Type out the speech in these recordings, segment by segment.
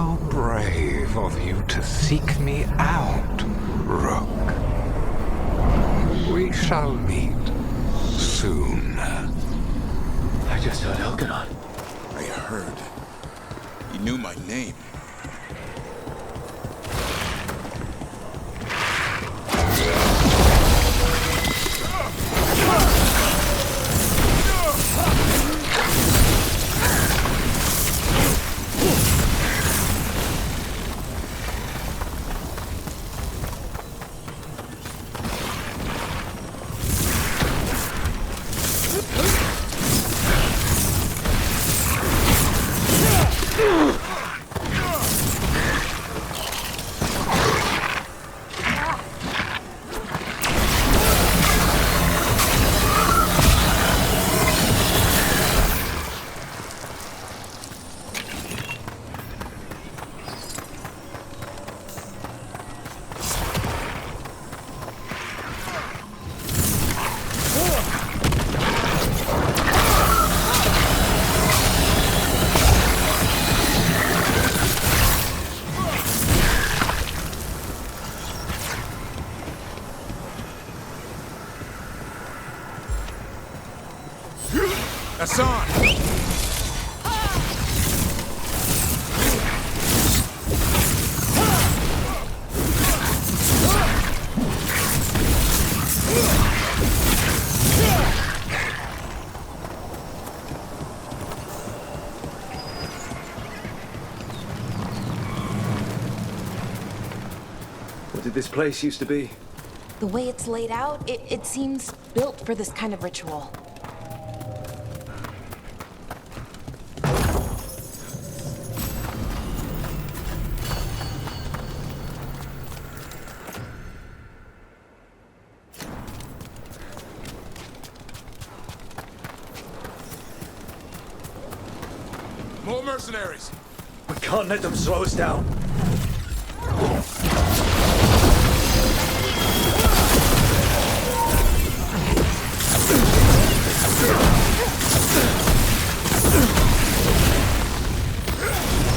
How brave of you to seek me out, Rook. We shall meet soon. I just heard Veilguard. I heard. He knew my name. Hassan! What did this place used to be? The way it's laid out, it seems built for this kind of ritual. More mercenaries! We can't let them slow us down.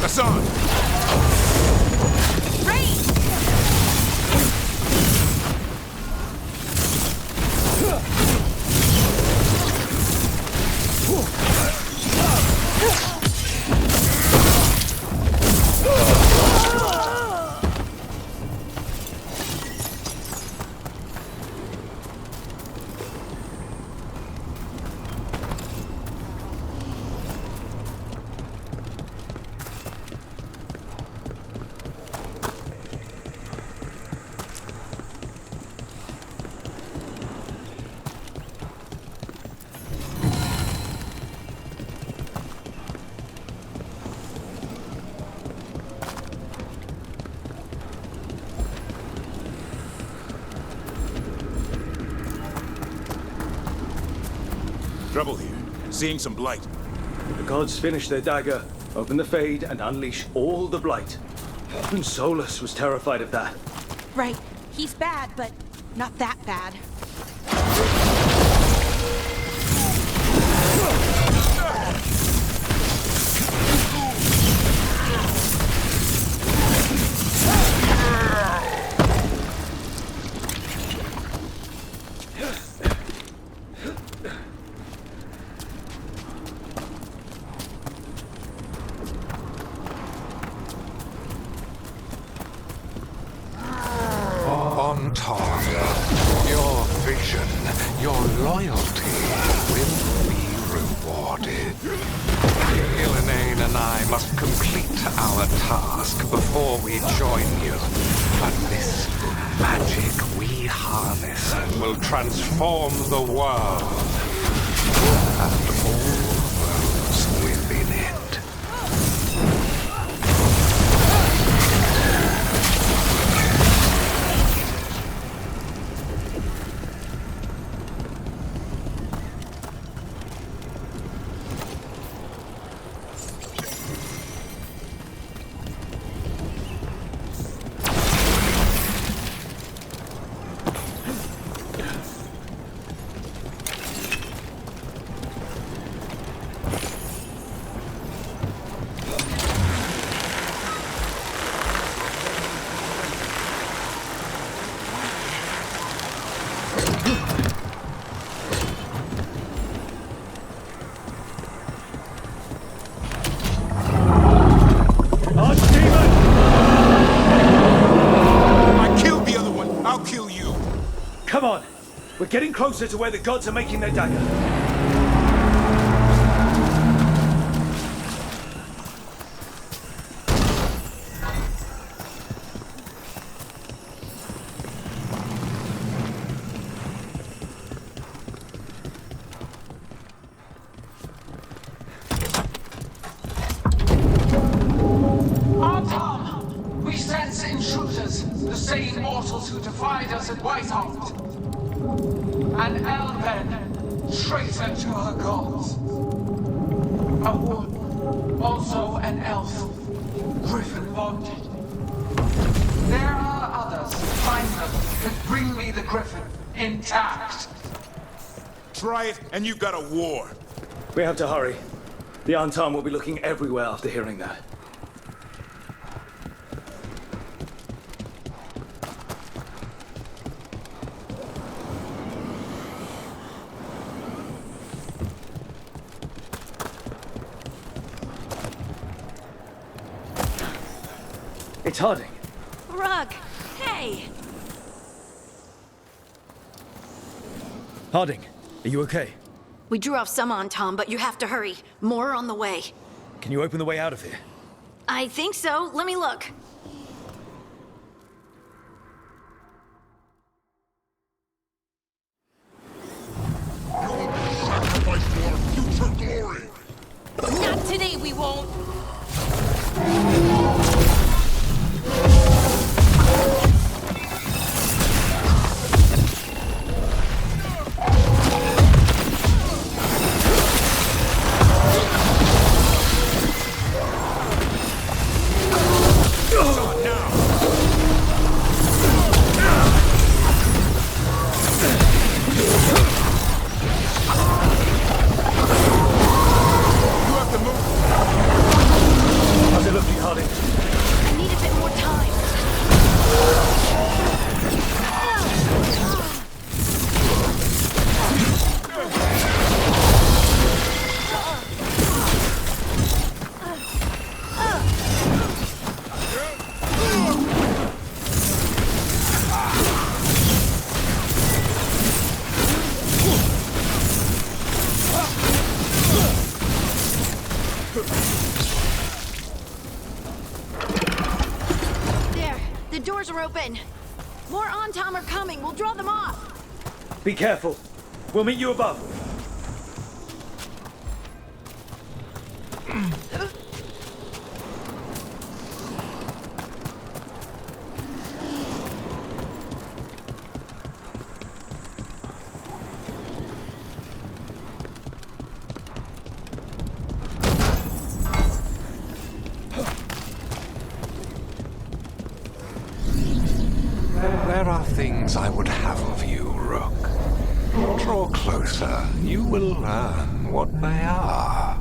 Hassan! Trouble here. Seeing some blight. The gods finish their dagger, open the Fade, and unleash all the blight. Even Solus was terrified of that. Right. He's bad, but not that bad. On top, your vision, your loyalty will be rewarded. Ilanane and I must complete our task before we join you. But this magic we harness will transform the world and all those within it. We're getting closer to where the gods are making their dagger. Tom! We sense intruders, the same mortals who defied us at Whitehoft. An Elven, traitor to her gods. A wood, also an elf, griffin bonded. There are others, find them, and bring me the griffin, intact. Try it, and you've got a war. We have to hurry. The Antam will be looking everywhere after hearing that. It's Harding. Rook, hey! Harding, are you okay? We drew off some on Tom, but you have to hurry. More are on the way. Can you open the way out of here? I think so. Let me look. Sacrifice for our future glory! Not today, we won't! I need a bit more time. There, the doors are open. More Antam are coming. We'll draw them off. Be careful. We'll meet you above. There are things I would have of you, Rook. Draw closer. You will learn what they are.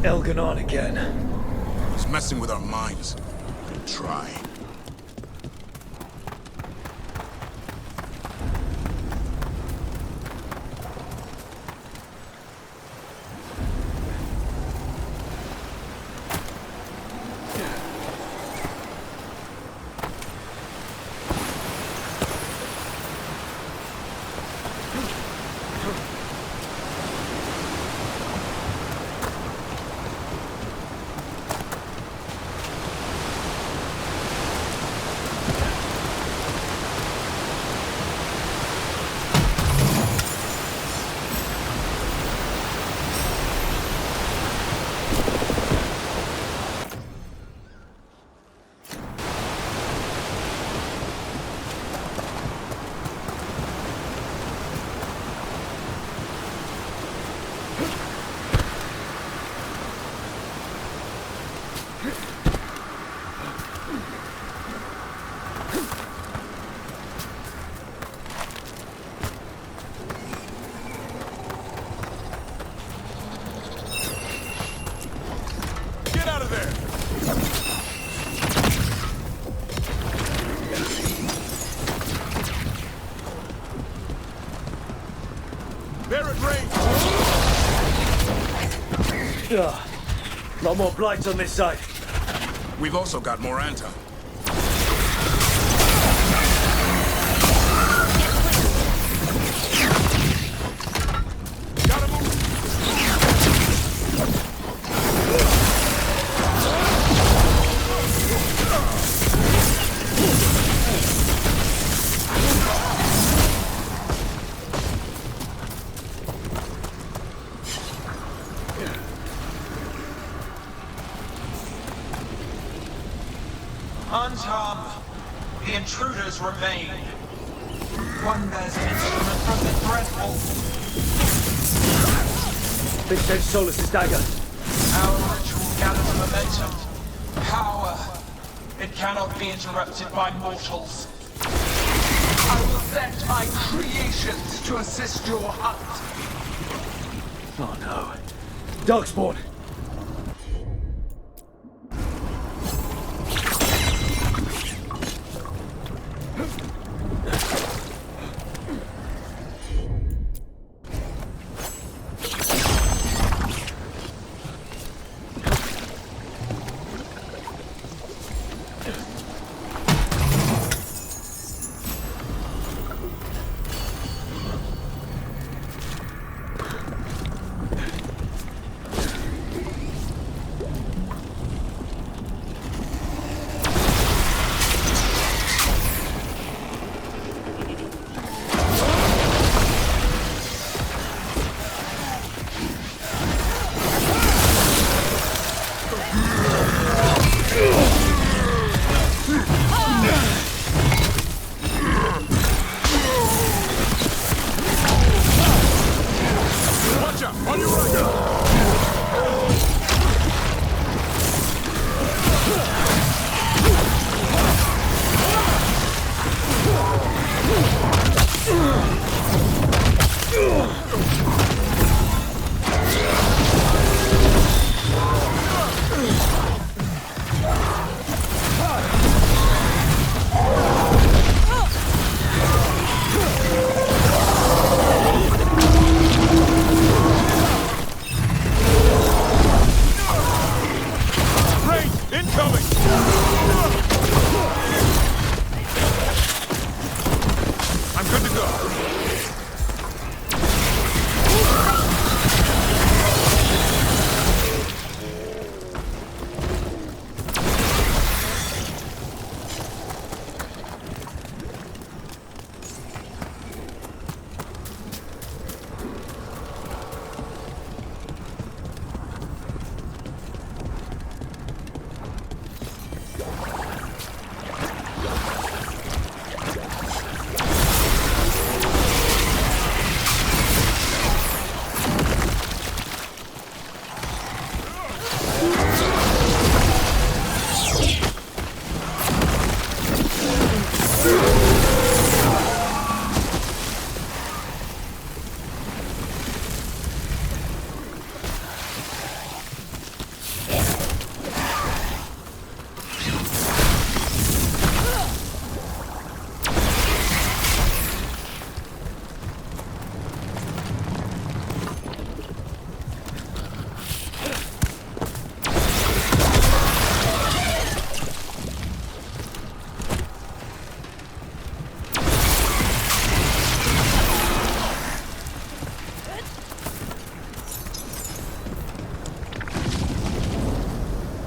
Elganon again. He's messing with our minds. Good try. Get out of there! They're at range! Ugh. Lot more blights on this side. We've also got more Antam. Untom, the intruders remain. One bears an instrument from the dreadful. This dead Solus' dagger. Our ritual gathers momentum. Power. It cannot be interrupted by mortals. I will send my creations to assist your hunt. Oh no. Darkspawn!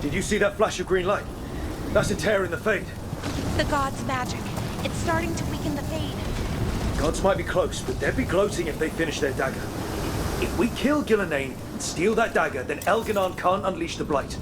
Did you see that flash of green light? That's a tear in the Fade. The god's magic. It's starting to weaken the Fade. Gods might be close, but they'd be gloating if they finish their dagger. If we kill Gillenane and steal that dagger, then Elganon can't unleash the Blight.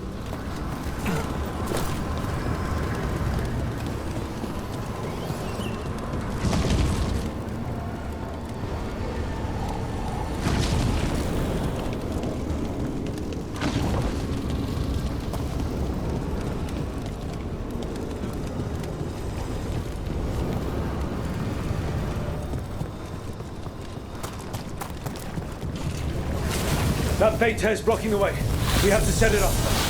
That Fade tear's blocking the way. We have to set it off.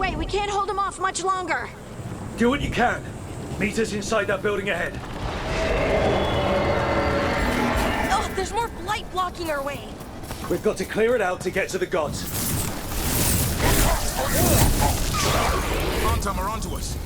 way. We can't hold him off much longer. Do what you can. Meet us inside that building ahead. Oh, there's more light blocking our way. We've got to clear it out to get to the gods. Antam are onto us.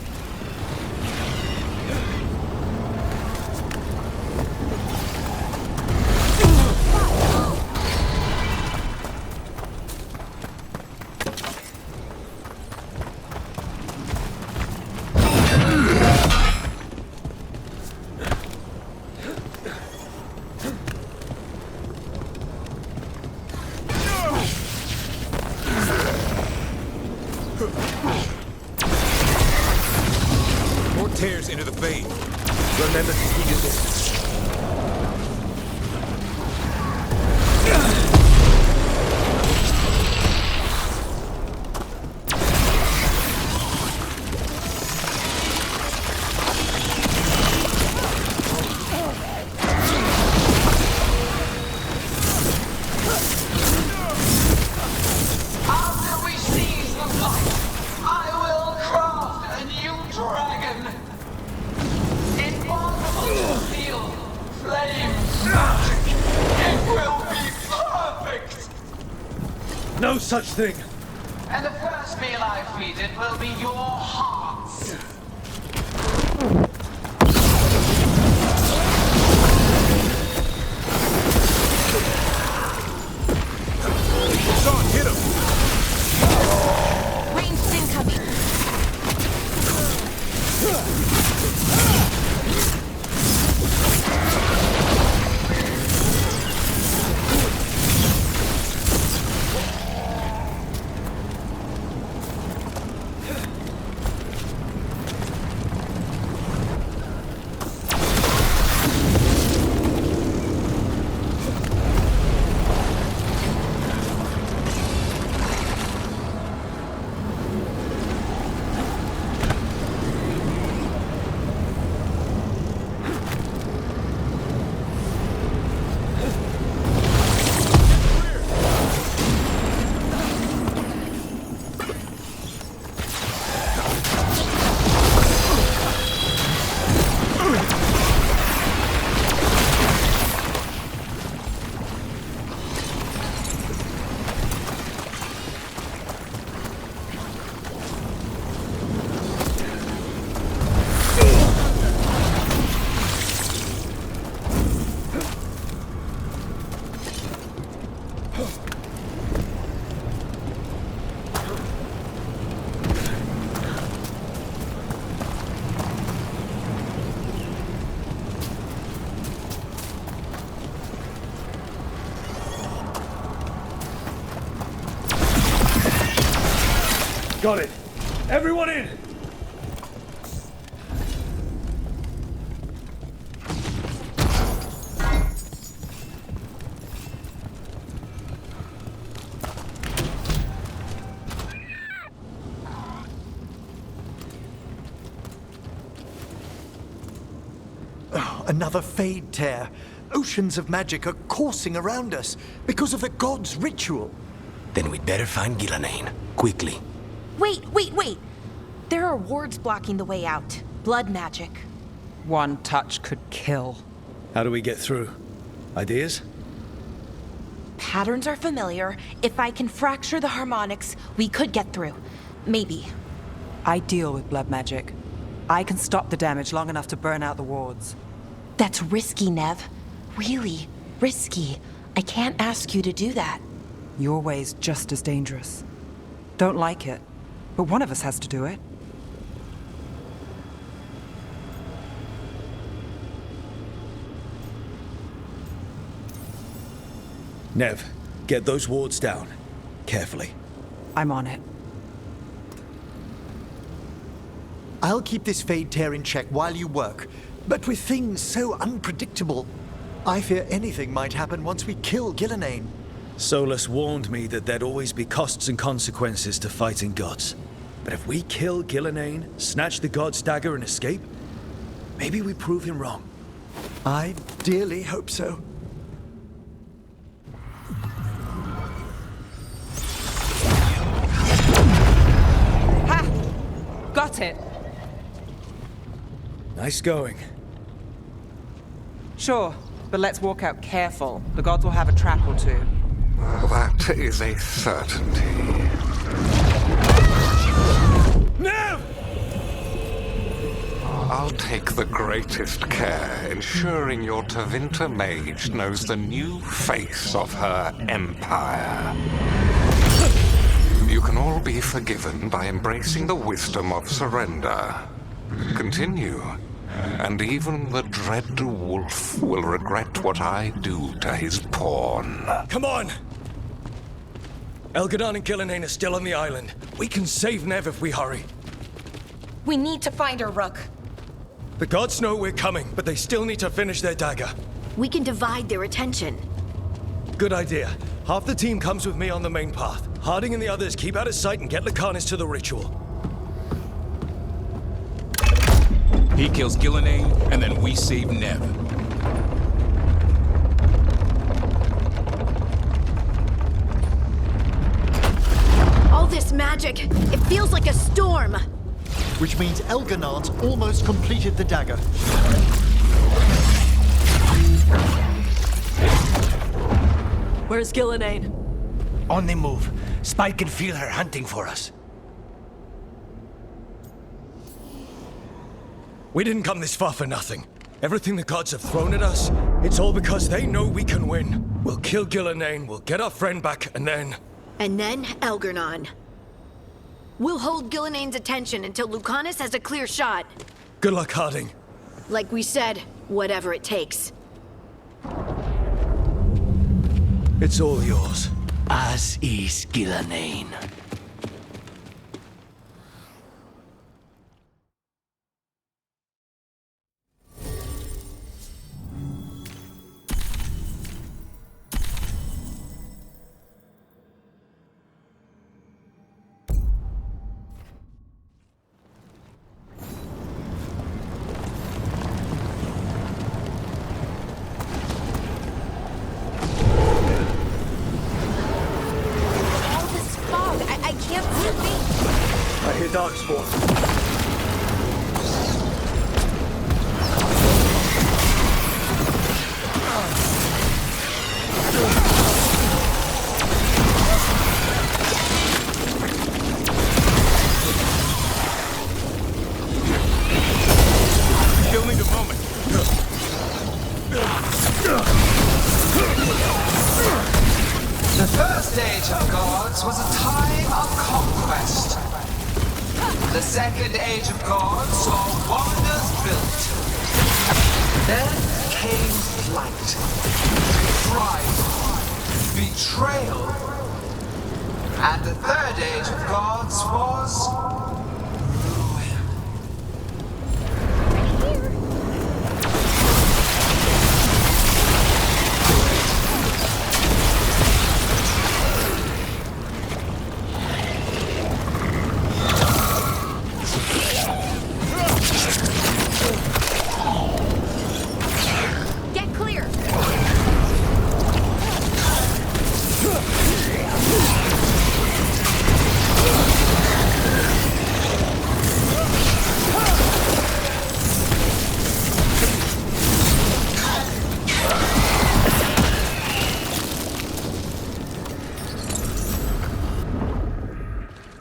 More tears into the fade. Remember to keep your distance. After we seize the light, I will craft a new dragon. Impossible to feel. Flame magic. It will be perfect. No such thing. And the first meal I feed it will be your hearts. Sean, hit him! Ranged incoming. Got it. Everyone in! Oh, another fade tear. Oceans of magic are coursing around us because of the god's ritual. Then we'd better find Ghilanane, quickly. Wait. There are wards blocking the way out. Blood magic. One touch could kill. How do we get through? Ideas? Patterns are familiar. If I can fracture the harmonics, we could get through. Maybe. I deal with blood magic. I can stop the damage long enough to burn out the wards. That's risky, Nev. Really risky. I can't ask you to do that. Your way's just as dangerous. Don't like it, but one of us has to do it. Nev, get those wards down. Carefully. I'm on it. I'll keep this fade tear in check while you work, but with things so unpredictable, I fear anything might happen once we kill Ghilanane. Solus warned me that there'd always be costs and consequences to fighting gods. But if we kill Ghilanane, snatch the god's dagger and escape, maybe we prove him wrong. I dearly hope so. got it. Nice going. Sure, but let's walk out careful. The gods will have a trap or two. That is a certainty. No! I'll take the greatest care, ensuring your Tevinter mage knows the new face of her empire. You can all be forgiven by embracing the wisdom of surrender. Continue, and even the dread wolf will regret what I do to his pawn. Come on! Elgadon and Gillenane are still on the island. We can save Nev if we hurry. We need to find her, Rook. The gods know we're coming, but they still need to finish their dagger. We can divide their attention. Good idea. Half the team comes with me on the main path. Harding and the others keep out of sight and get Lucanus to the ritual. He kills Gillenane, and then we save Nev. All this magic, it feels like a storm. Which means Elganon's almost completed the dagger. Where's Gillenane? On the move. Spike can feel her hunting for us. We didn't come this far for nothing. Everything the gods have thrown at us, it's all because they know we can win. We'll kill Gillenane, we'll get our friend back, and then... And then Elgarnon. We'll hold Gillenane's attention until Lucanus has a clear shot. Good luck, Harding. Like we said, whatever it takes. It's all yours. As is Gillenane. Darkspawn. You'll need a moment. The first age of gods was a time of conquest. The second age of gods saw wonders built. Then came flight, pride, betrayal. And the third age of gods was ruin. Get clear!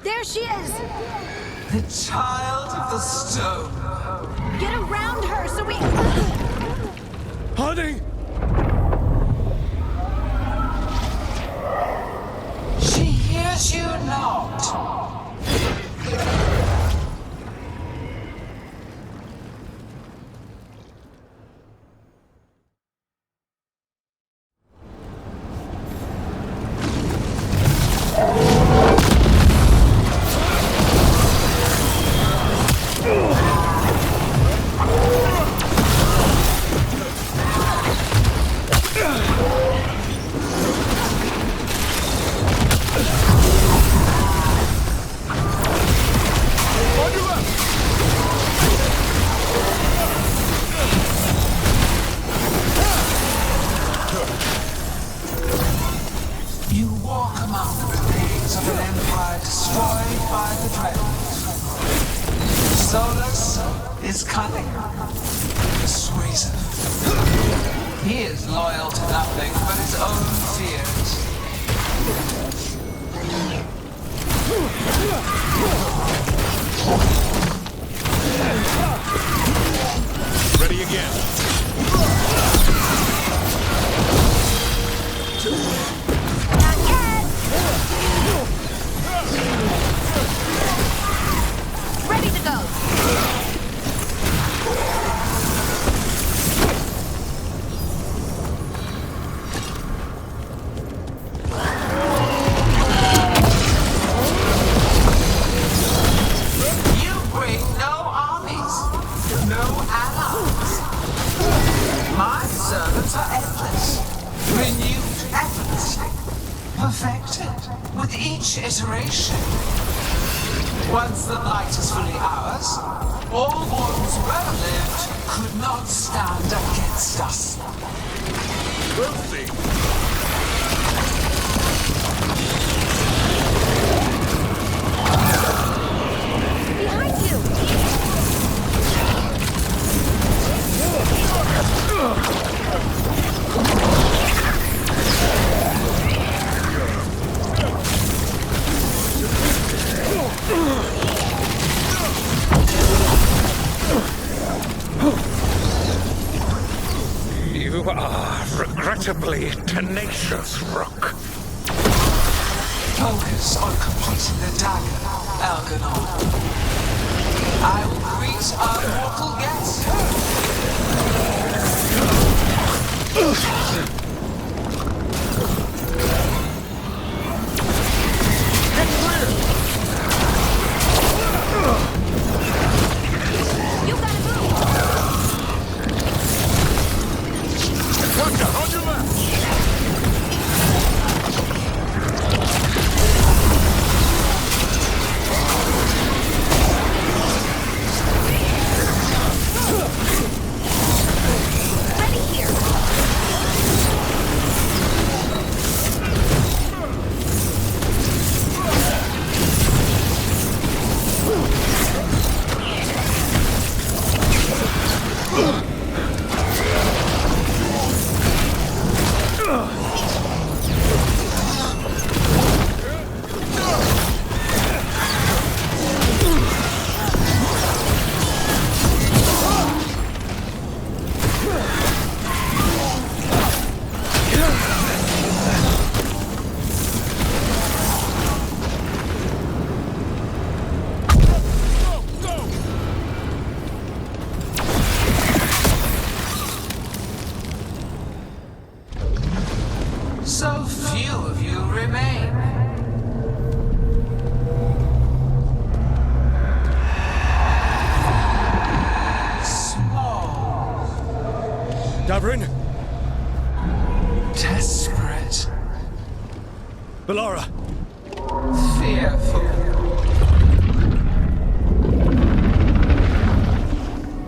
There she is! The child of the stone. Get around her so we... Harding! She hears you not. He is loyal to nothing but his own fears. Ready again. Not yet! Ready to go! You bring no armies, no allies. My servants are endless, renewed effortlessly, perfected with each iteration. Once the light is fully ours, all ones well lived could not stand against us. We'll see. Behind you! You are regrettably tenacious, Rook. Focus on completing the dagger, Algernon. I will greet our mortal guest. You gotta move! Gotcha, on your left. Ready here! So few of you remain. Small, Davrin? desperate, Bellara? fearful.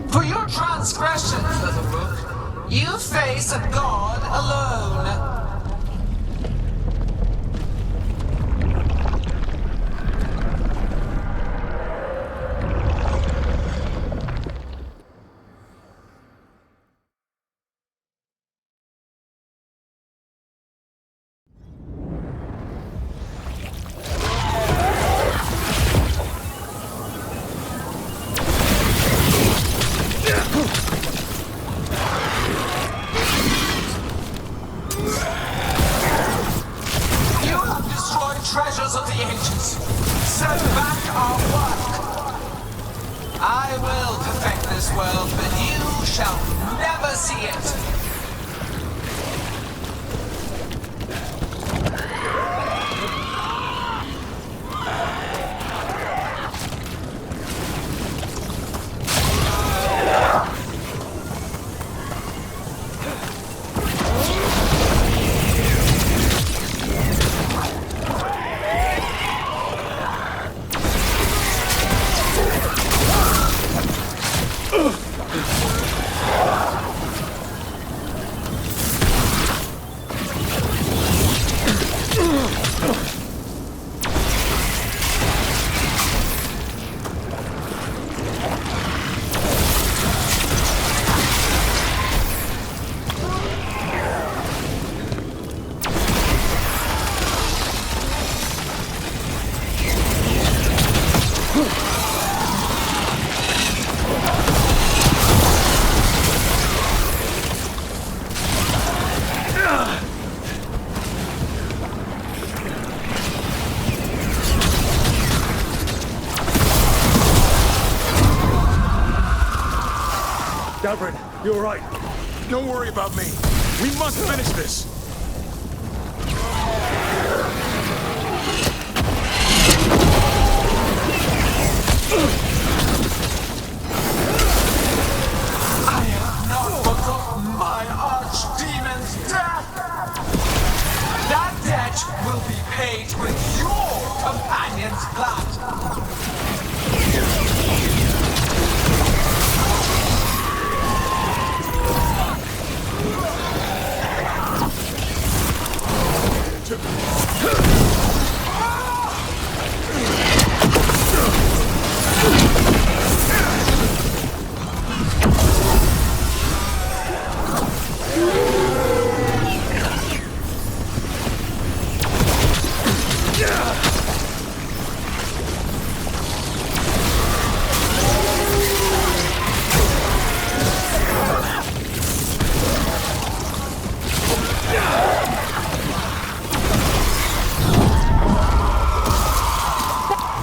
For your transgressions, little Rook, you face a god alone. Treasures of the ancients. Send back our work. I will perfect this world, but you shall never see it. Galbraith, you all right? Don't worry about me. We must finish this! I have not forgotten my archdemon's death! That debt will be paid with your companion's blood!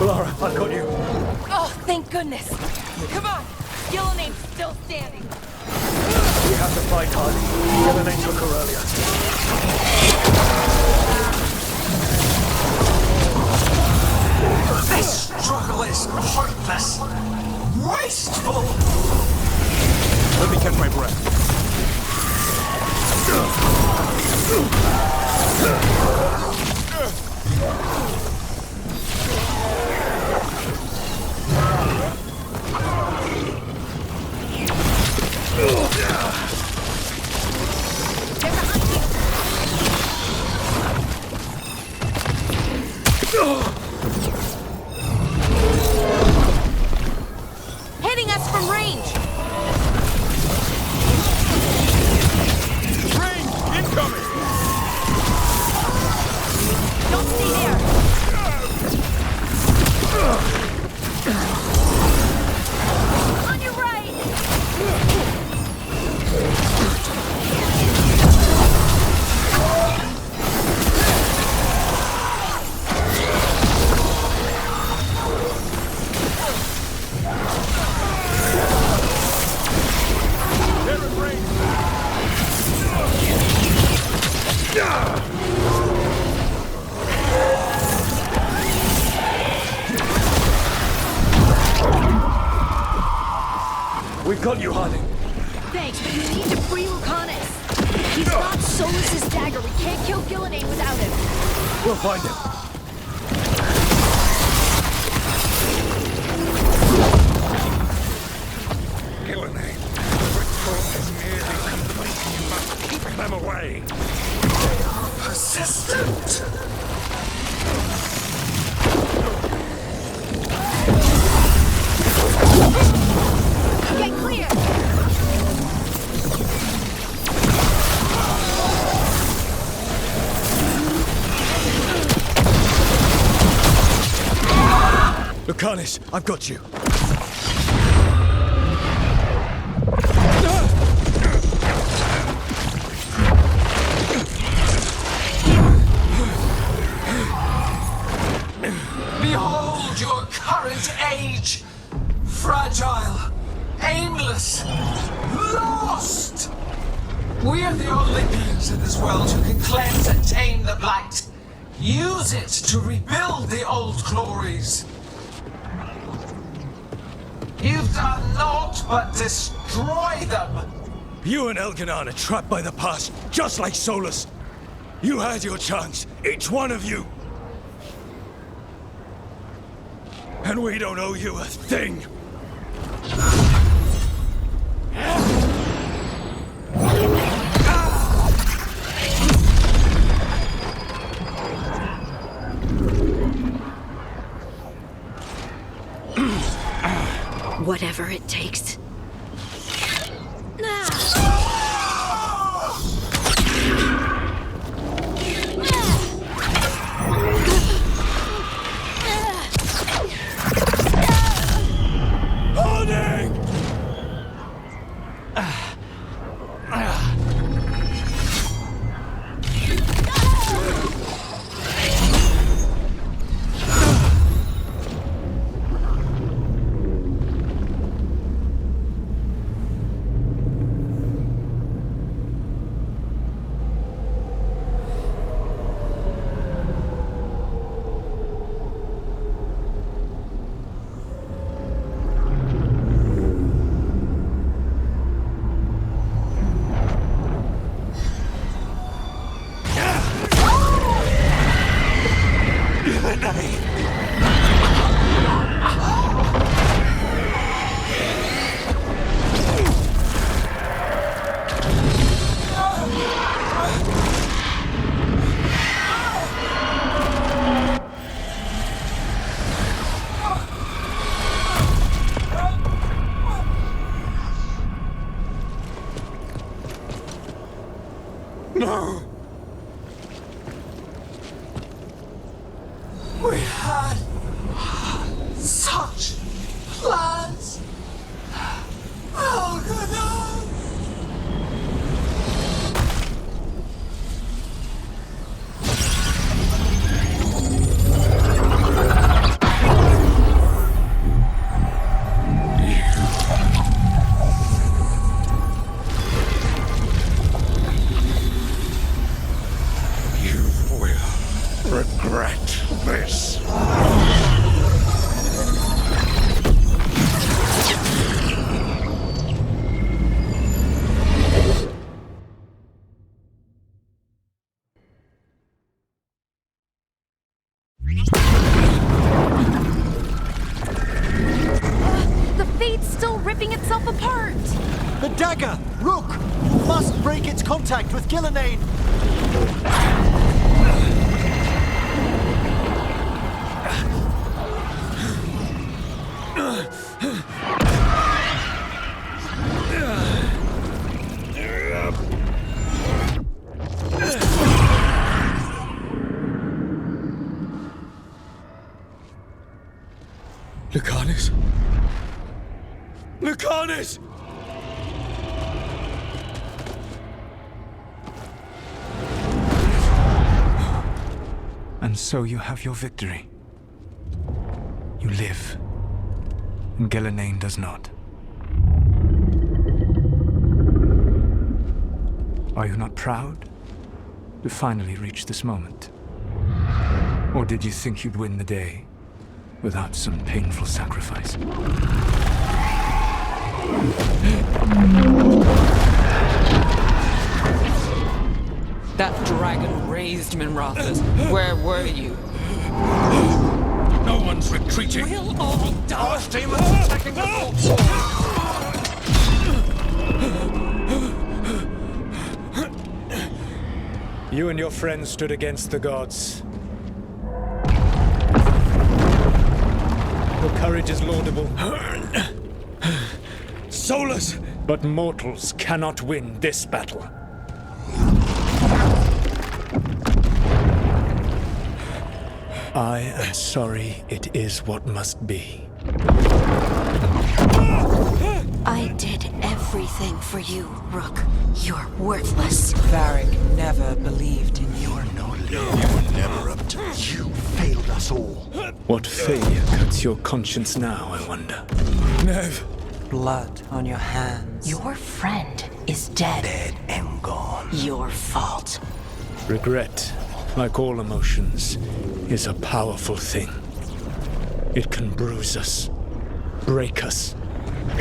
Lara, I've got you. Oh, thank goodness. Come on. Gilnenane's still standing. We have to fight hard. Gillenane took her earlier. This struggle is pointless! Wasteful! Let me catch my breath. Hitting us from range. Range incoming! Don't stay there. On your right. They're in range! We've got you, Harding. Thanks, but we need to free Lucanus. He's got Solus's dagger. We can't kill Gillenane without him. We'll find him. Gillenane, the ritual is nearly complete. You must keep them away. Persistent! Get clear! Lucanus, I've got you. Behold your current age! Fragile, aimless, lost! We are the only beings in this world who can cleanse and tame the blight. Use it to rebuild the old glories. You've done naught but destroy them. You and Elganon are trapped by the past, just like Solus. You had your chance, each one of you. And we don't owe you a thing. Whatever it takes. No! We had such plans! Veilguard! Regret this. The fate's still ripping itself apart! The dagger! Rook! You must break its contact with Gillenane! Lucanus? Lucanus! And so you have your victory. You live, and Gillenane does not. Are you not proud to finally reach this moment? Or did you think you'd win the day without some painful sacrifice? That dragon raised Minrathas. Where were you? No one's retreating. We'll all die. Our demons attacking the vault. You and your friends stood against the gods. Your courage is laudable. Soulless! But mortals cannot win this battle. I am sorry it is what must be. I did everything for you, Rook. You're worthless. Varric never believed in you. You were never up to it. You failed us all. What failure cuts your conscience now, I wonder? Nev! Blood on your hands. Your friend is dead. Dead and gone. Your fault. Regret, like all emotions, is a powerful thing. It can bruise us, break us,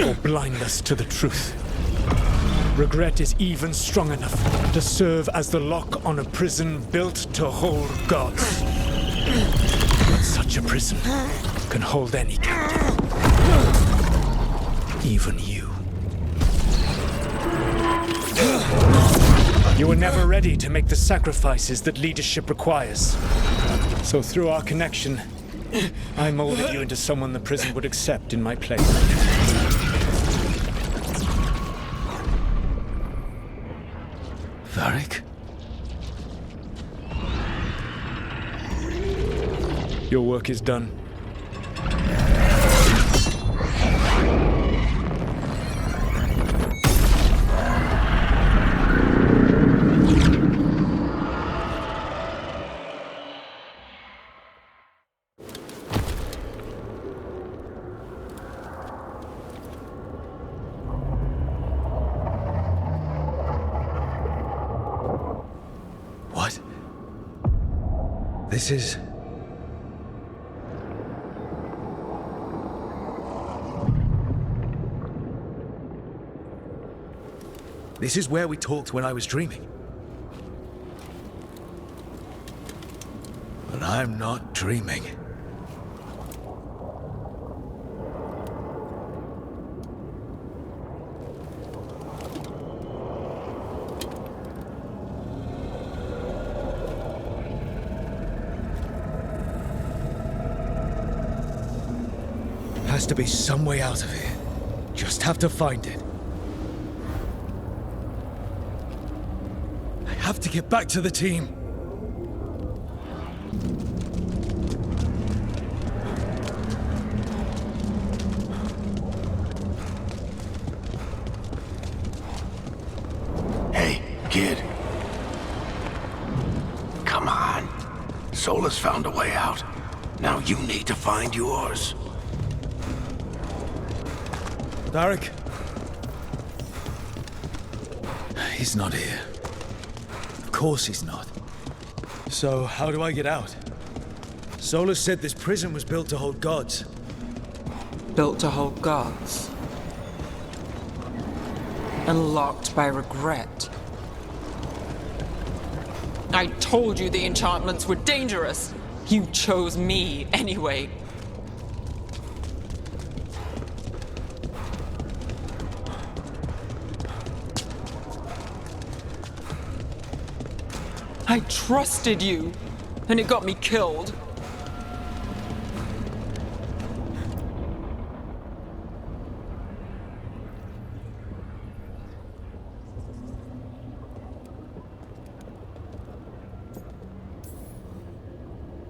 or blind us to the truth. Regret is even strong enough to serve as the lock on a prison built to hold gods. But such a prison can hold any captive. Even you. You were never ready to make the sacrifices that leadership requires. So through our connection, I molded you into someone the prison would accept in my place. Varric? Your work is done. What? This is... This is where we talked when I was dreaming. But I'm not dreaming. Has to be some way out of here. Just have to find it. I have to get back to the team. Hey, kid. Come on. Solus found a way out. Now you need to find yours. Varric? He's not here. Of course he's not. So, how do I get out? Solus said this prison was built to hold gods. Built to hold gods. And locked by regret. I told you the enchantments were dangerous. You chose me anyway. I trusted you, and it got me killed.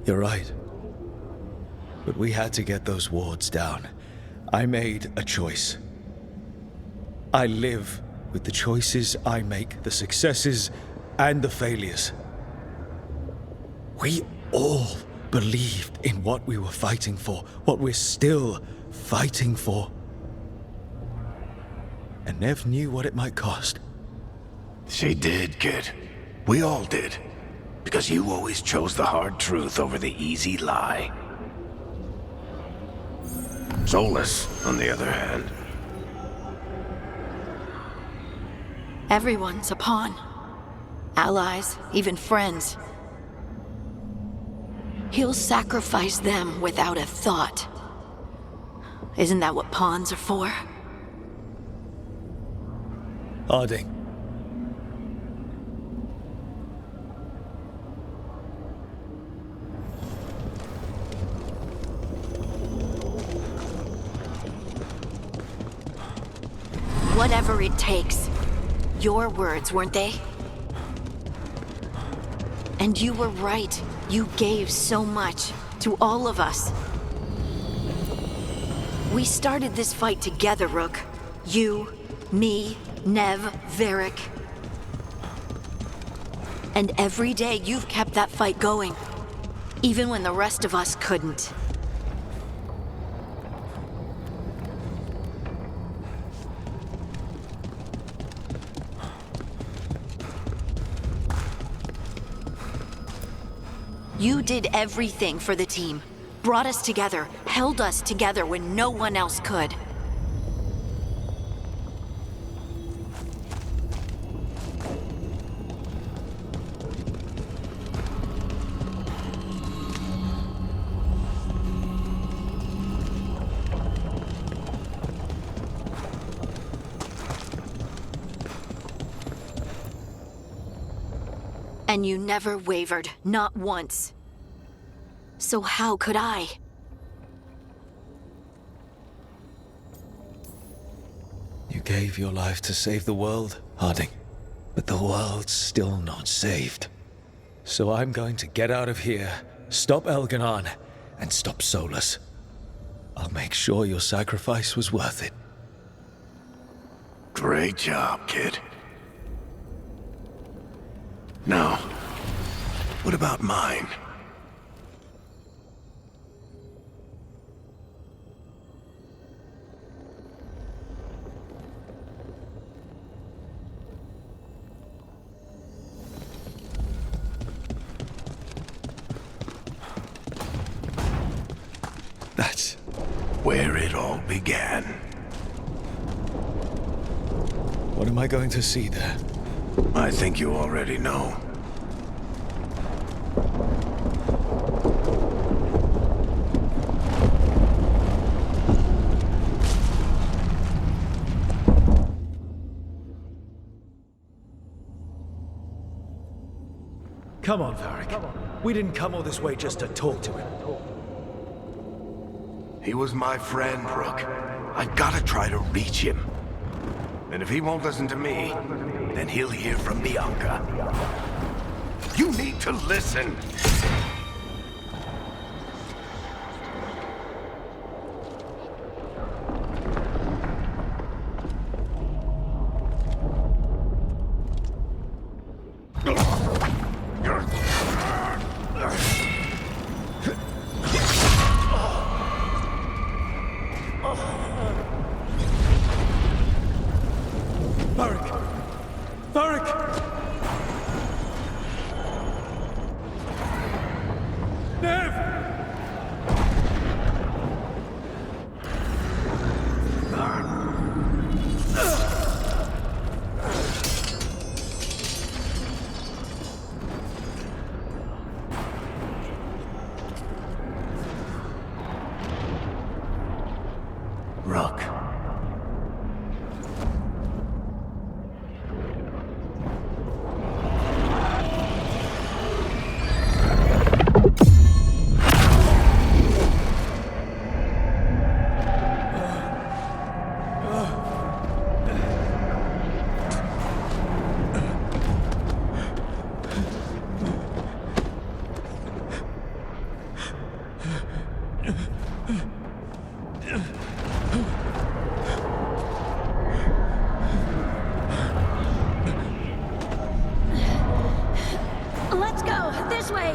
You're right. But we had to get those wards down. I made a choice. I live with the choices I make, the successes and the failures. We all believed in what we were fighting for, what we're still fighting for. And Nev knew what it might cost. She did, kid. We all did. Because you always chose the hard truth over the easy lie. Solus, on the other hand. Everyone's a pawn. Allies, even friends. He'll sacrifice them without a thought. Isn't that what pawns are for? Harding. Whatever it takes. Your words, weren't they? And you were right. You gave so much to all of us. We started this fight together, Rook. You, me, Nev, Varric. And every day you've kept that fight going, even when the rest of us couldn't. You did everything for the team. Brought us together, held us together when no one else could. And you never wavered, not once. So how could I? You gave your life to save the world, Harding. But the world's still not saved. So I'm going to get out of here, stop Elganon, and stop Solus. I'll make sure your sacrifice was worth it. Great job, kid. Now, what about mine? That's where it all began. What am I going to see there? I think you already know. Come on, Varric. We didn't come all this way just to talk to him. He was my friend, Rook. I've gotta try to reach him. And if he won't listen to me, then he'll hear from Bianca. You need to listen. Rook. Let's go! This way!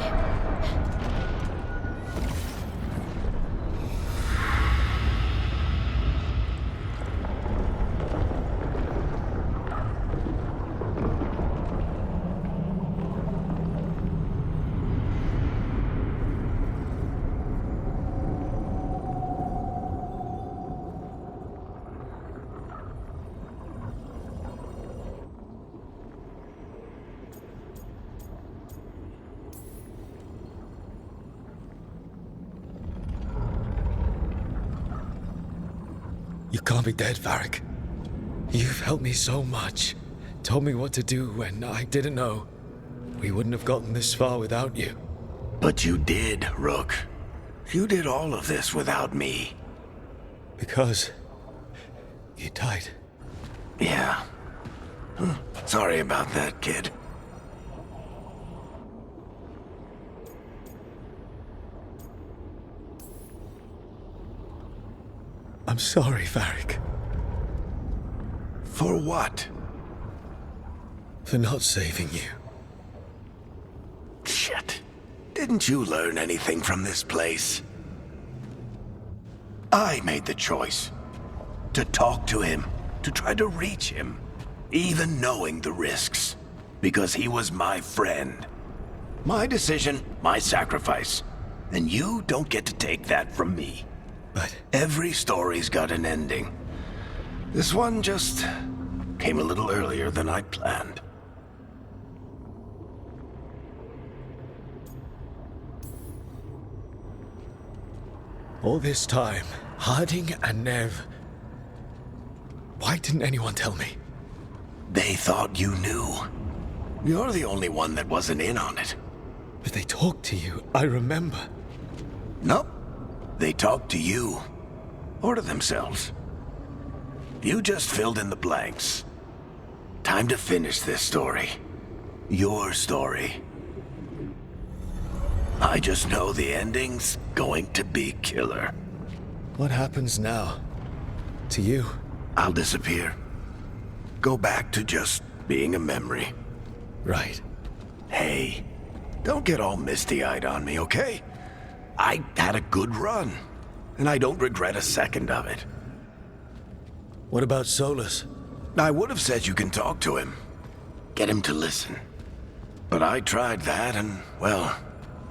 You can't be dead, Varric. You've helped me so much. Told me what to do when I didn't know. We wouldn't have gotten this far without you. But you did, Rook. You did all of this without me. Because you died. Yeah. Sorry about that, kid. I'm sorry, Varric. For what? For not saving you. Shit. Didn't you learn anything from this place? I made the choice. To talk to him. To try to reach him. Even knowing the risks. Because he was my friend. My decision, my sacrifice. And you don't get to take that from me. But every story's got an ending. This one just came a little earlier than I'd planned. all this time, Harding and Nev... Why didn't anyone tell me? They thought you knew. You're the only one that wasn't in on it. But they talked to you, I remember. Nope. They talked to you. Or to themselves. You just filled in the blanks. Time to finish this story. Your story. I just know the ending's going to be killer. What happens now? To you? I'll disappear. Go back to just being a memory. Right. Hey, don't get all misty-eyed on me, okay? I had a good run, and I don't regret a second of it. What about Solus? I would have said you can talk to him. Get him to listen. But I tried that, and, well,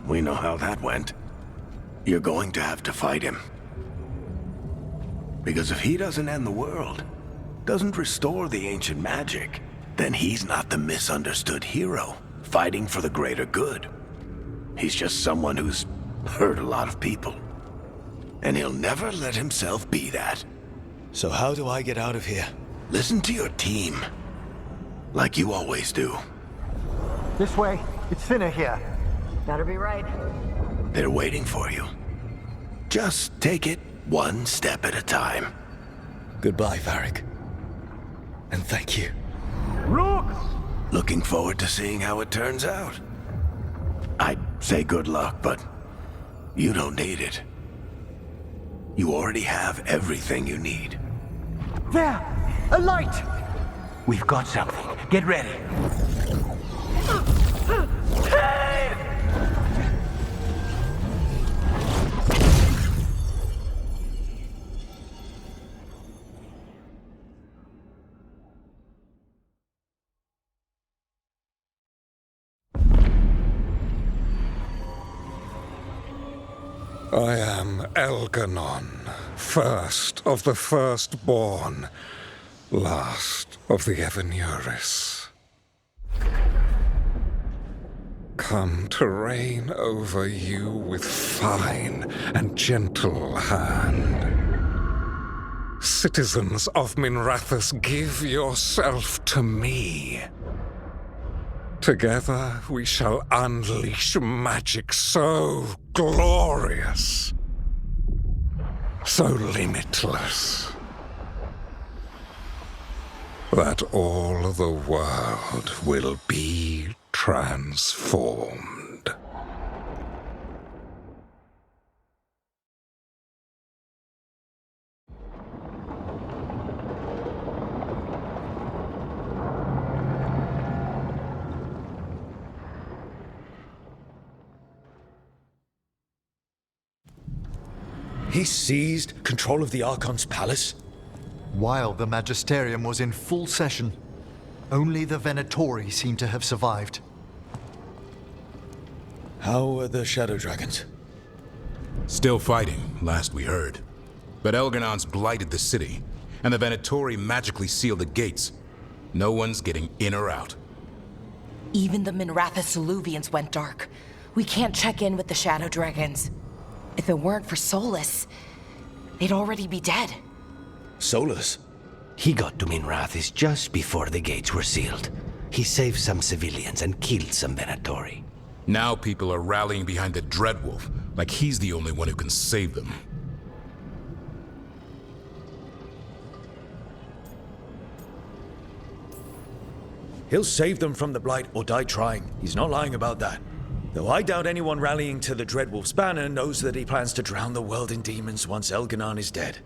we know how that went. You're going to have to fight him. Because if he doesn't end the world, doesn't restore the ancient magic, then he's not the misunderstood hero, fighting for the greater good. He's just someone who's hurt a lot of people. And he'll never let himself be that. So how do I get out of here? Listen to your team. Like you always do. This way. It's thinner here. Better be right. They're waiting for you. Just take it one step at a time. Goodbye, Varric. And thank you. Rook! Looking forward to seeing how it turns out. I'd say good luck, but you don't need it. You already have everything you need. There! A light! We've got something. Get ready. I am Elganon, first of the firstborn, last of the Evenuris. Come to reign over you with fine and gentle hand. Citizens of Minrathous, give yourself to me. Together we shall unleash magic so glorious, so limitless, that all the world will be transformed. He seized control of the Archon's palace? While the Magisterium was in full session, only the Venatori seem to have survived. How are the Shadow Dragons? Still fighting, last we heard. But Elganon's blighted the city, and the Venatori magically sealed the gates. No one's getting in or out. Even the Minrathous Soluvians went dark. We can't check in with the Shadow Dragons. If it weren't for Solus, they'd already be dead. Solus? He got to Minrathous just before the gates were sealed. He saved some civilians and killed some Venatori. Now people are rallying behind the Dreadwolf, like he's the only one who can save them. He'll save them from the Blight or die trying. He's not lying about that. Though I doubt anyone rallying to the Dreadwolf's banner knows that he plans to drown the world in demons once Elganon is dead.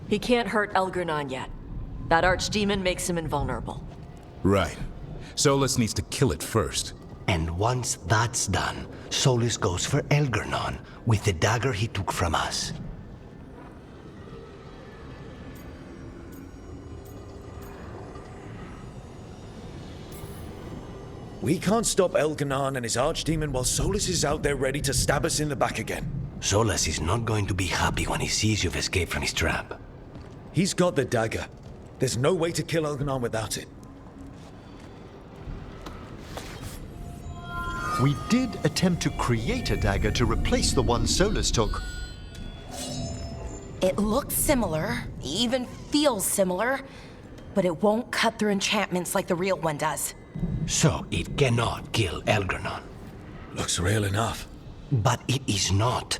He can't hurt Elganon yet. That archdemon makes him invulnerable. Right. Solus needs to kill it first. And once that's done, Solus goes for Elganon with the dagger he took from us. We can't stop Elganon and his archdemon while Solus is out there ready to stab us in the back again. Solus is not going to be happy when he sees you've escaped from his trap. He's got the dagger. There's no way to kill Elganon without it. We did attempt to create a dagger to replace the one Solus took. It looks similar, even feels similar, but it won't cut through enchantments like the real one does. So it cannot kill Elganon. Looks real enough. But it is not.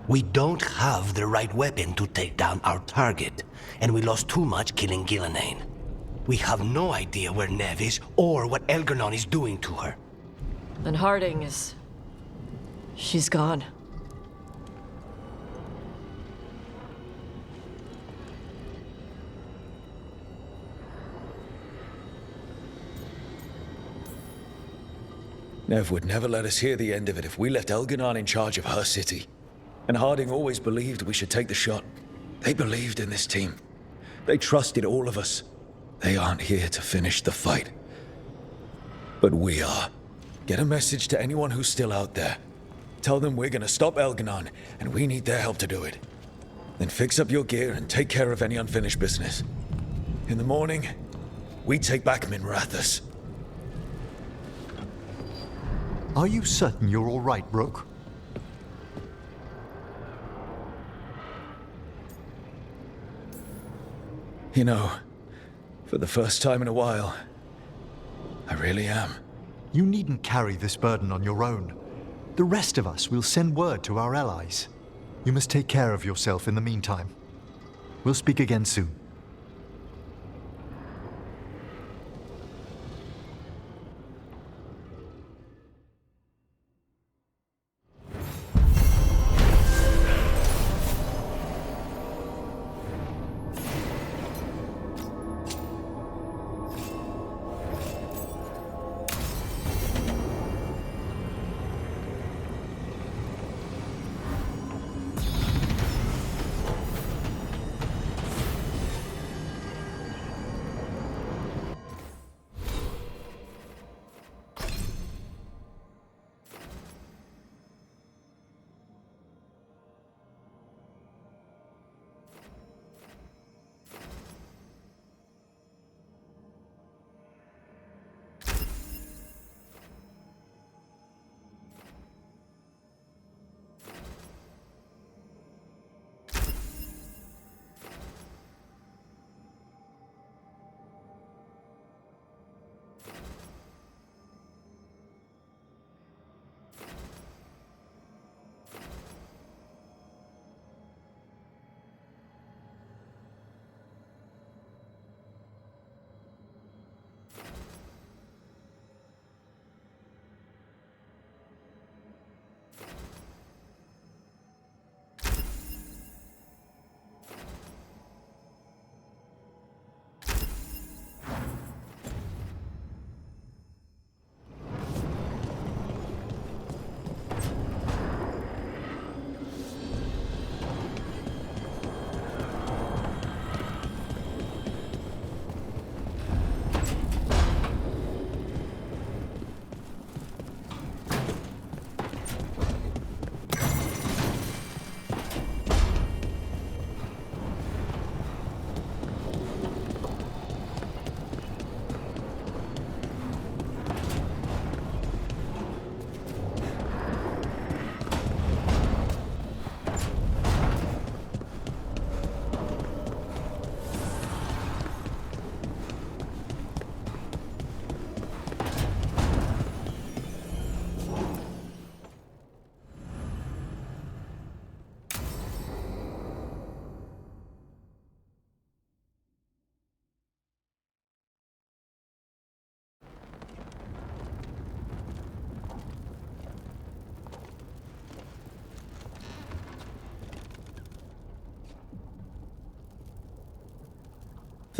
We don't have the right weapon to take down our target, and we lost too much killing Gillenane. We have no idea where Neve is or what Elganon is doing to her. And Harding is... she's gone. Neve would never let us hear the end of it if we left Elganon in charge of her city. And Harding always believed we should take the shot. They believed in this team. They trusted all of us. They aren't here to finish the fight. But we are. Get a message to anyone who's still out there. Tell them we're gonna stop Elganon, and we need their help to do it. Then fix up your gear and take care of any unfinished business. In the morning, we take back Minrathous. Are you certain you're all right, Rook? You know, for the first time in a while, I really am. You needn't carry this burden on your own. The rest of us will send word to our allies. You must take care of yourself in the meantime. We'll speak again soon.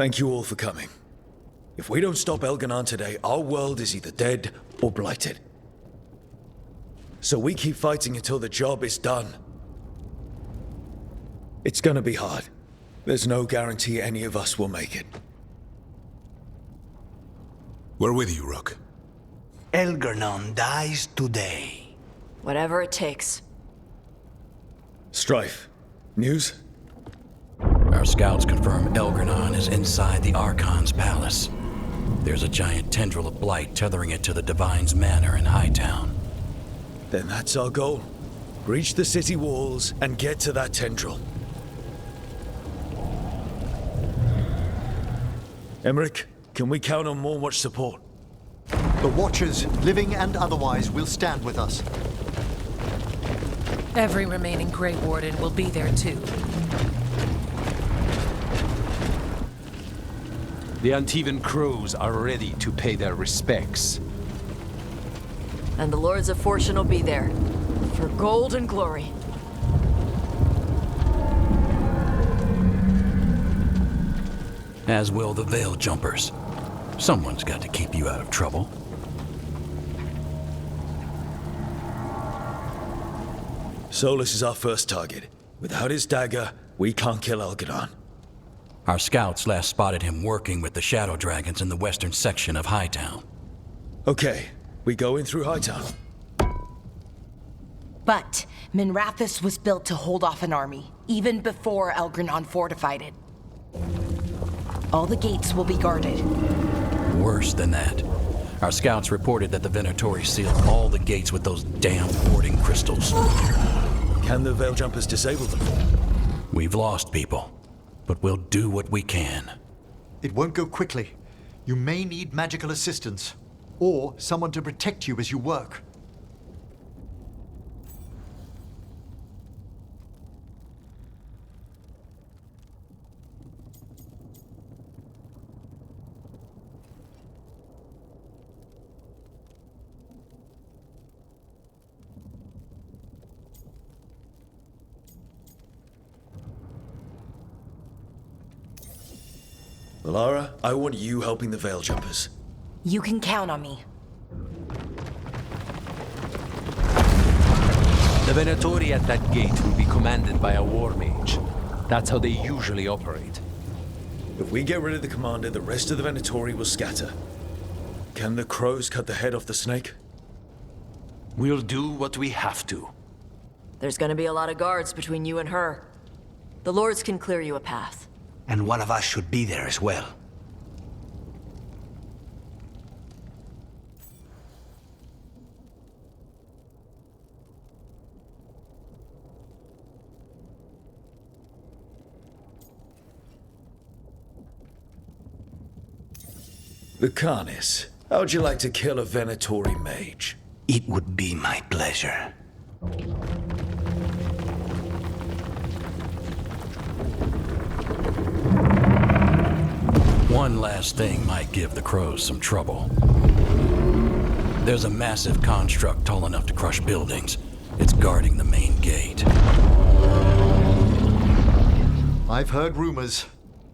Thank you all for coming. If we don't stop Elganon today, our world is either dead or blighted. So we keep fighting until the job is done. It's gonna be hard. There's no guarantee any of us will make it. We're with you, Rook. Elganon dies today. Whatever it takes. Strife, news? Our scouts confirm Elganon is inside the Archon's palace. There's a giant tendril of blight tethering it to the Divine's manor in Hightown. Then that's our goal. Breach the city walls and get to that tendril. Emmerich, can we count on more Watch support? The Watchers, living and otherwise, will stand with us. Every remaining Grey Warden will be there too. The Antivan crows are ready to pay their respects. And the Lords of Fortune will be there. For gold and glory. As will the Veil Jumpers. Someone's got to keep you out of trouble. Solus is our first target. Without his dagger, we can't kill Elganon. Our scouts last spotted him working with the Shadow Dragons in the western section of Hightown. Okay, we go in through Hightown. But Minrathous was built to hold off an army, even before Elganon fortified it. All the gates will be guarded. Worse than that. Our scouts reported that the Venatori sealed all the gates with those damn warding crystals. Can the Veil Jumpers disable them? We've lost people, but we'll do what we can. It won't go quickly. You may need magical assistance, or someone to protect you as you work. Lara, I want you helping the Veil Jumpers. You can count on me. The Venatori at that gate will be commanded by a war mage. That's how they usually operate. If we get rid of the commander, the rest of the Venatori will scatter. Can the crows cut the head off the snake? We'll do what we have to. There's gonna be a lot of guards between you and her. The Lords can clear you a path. And one of us should be there as well. Lucanus, how'd you like to kill a Venatori mage? It would be my pleasure. One last thing might give the crows some trouble. There's a massive construct tall enough to crush buildings. It's guarding the main gate. I've heard rumors.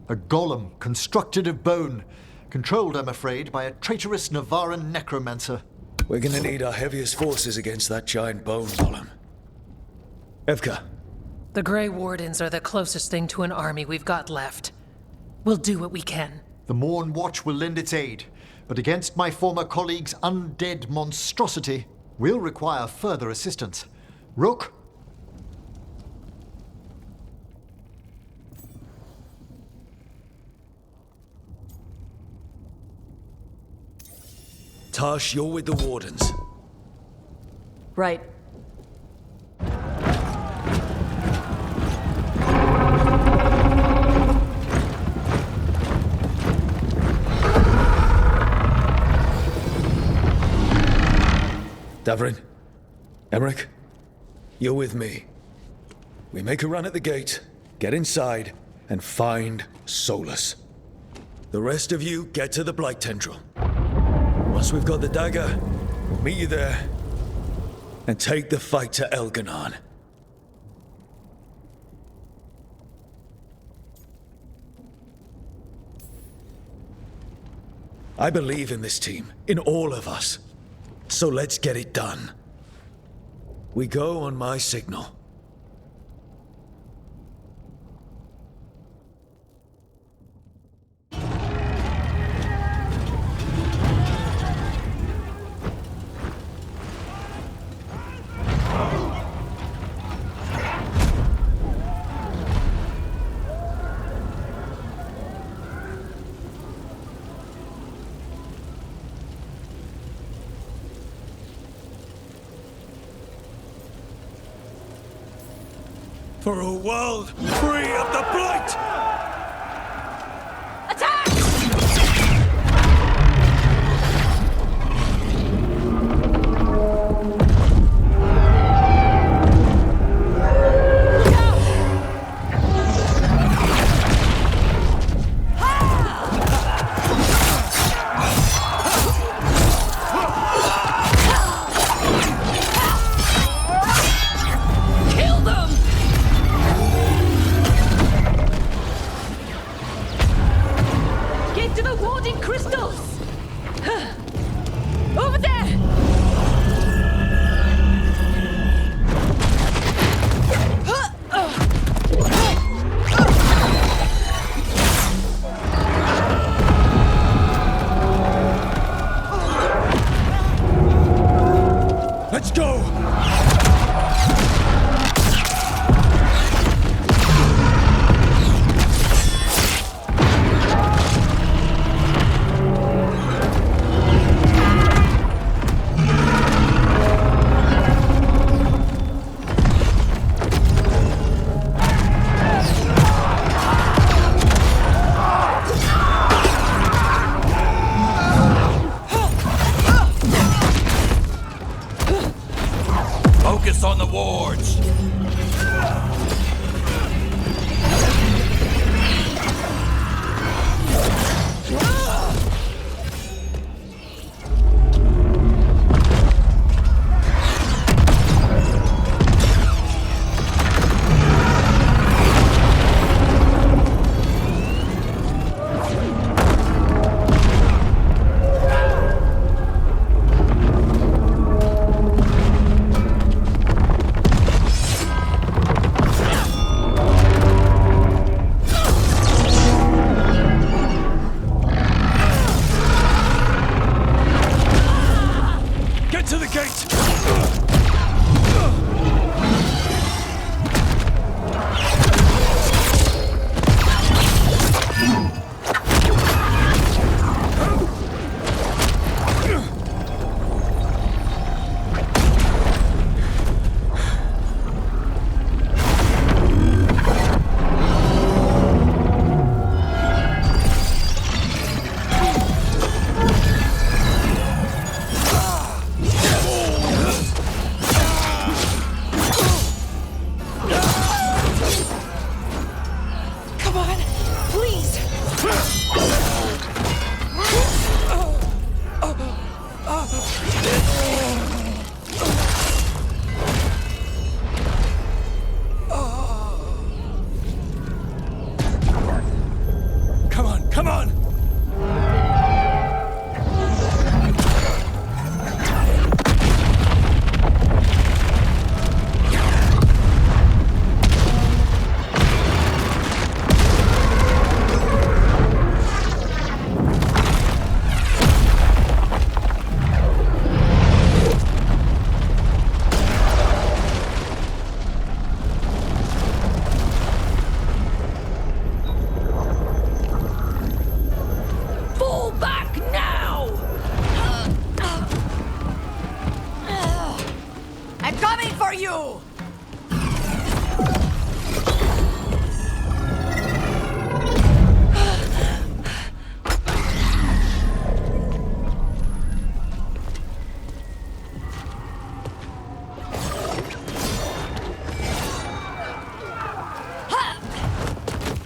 A golem constructed of bone. Controlled, I'm afraid, by a traitorous Navaran necromancer. We're gonna need our heaviest forces against that giant bone golem. Evka. The Grey Wardens are the closest thing to an army we've got left. We'll do what we can. The Morn Watch will lend its aid, but against my former colleague's undead monstrosity, we'll require further assistance. Rook? Tash, you're with the Wardens. Right. Davrin, Emmerich, you're with me. We make a run at the gate, get inside, and find Solus. The rest of you get to the Blight Tendril. Once we've got the dagger, we'll meet you there and take the fight to Elganon. I believe in this team, in all of us. So let's get it done. We go on my signal. For a world free of the Blight! Let's go! Focus on the wards! To the gate! Come on! you!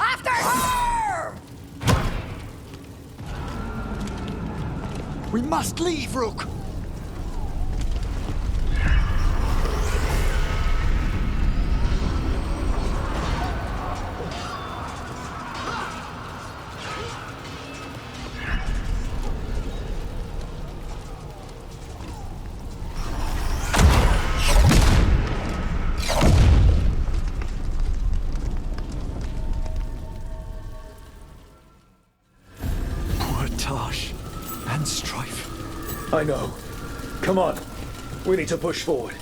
After her! We must leave, Rook! I know. Come on. We need to push forward.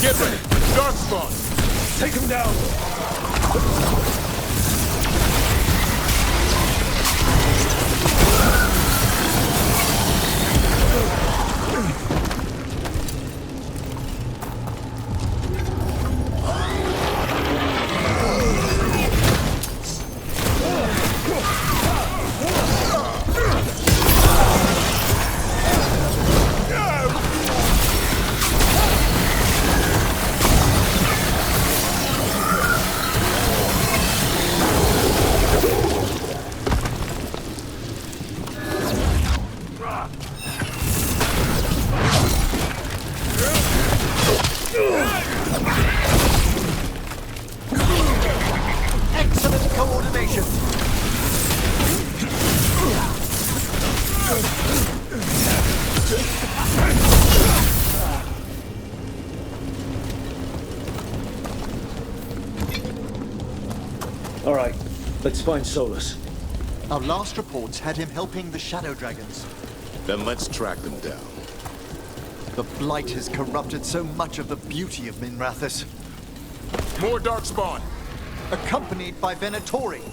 Get ready! Darkspawn! Take him down! Excellent coordination. All right, let's find Solus. Our last reports had him helping the Shadow Dragons. Then let's track them down. The Blight has corrupted so much of the beauty of Minrathous. More Darkspawn! Accompanied by Venatori.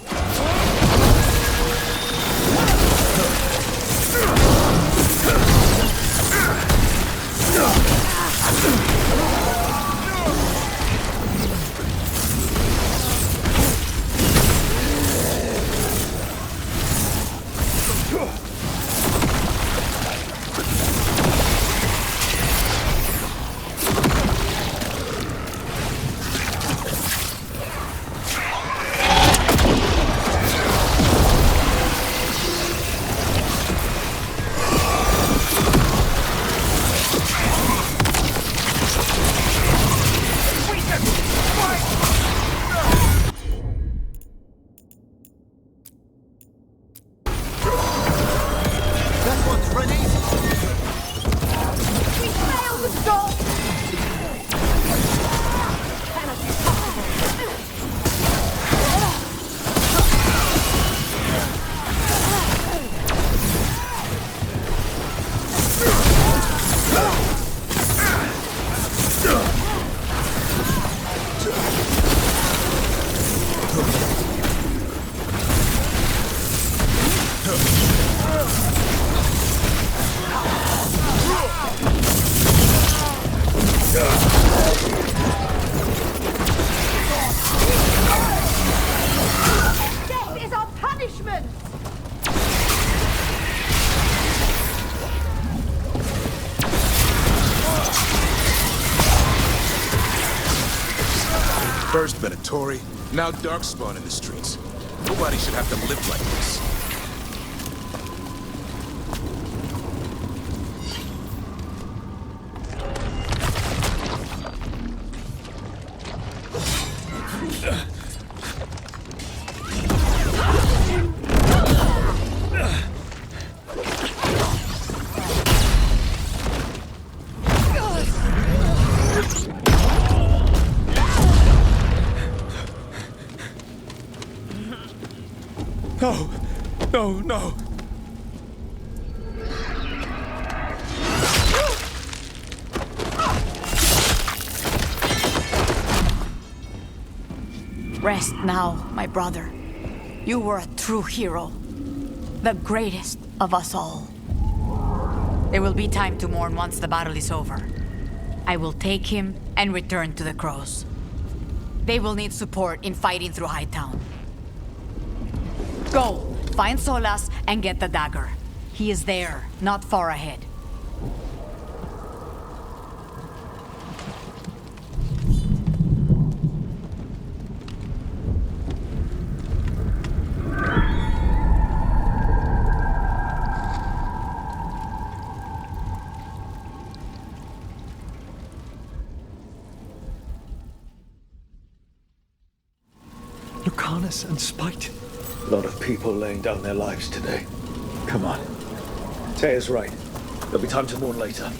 Death is our punishment! First Venatori, now Darkspawn in the streets. Nobody should have to live like this. No! No, no! Rest now, my brother. You were a true hero. The greatest of us all. There will be time to mourn once the battle is over. I will take him and return to the Crows. They will need support in fighting through Hightown. Go, find Solas and get the dagger. He is there, not far ahead. Lucanus and Spite. A lot of people laying down their lives today. Come on. Taya's right. There'll be time to mourn later.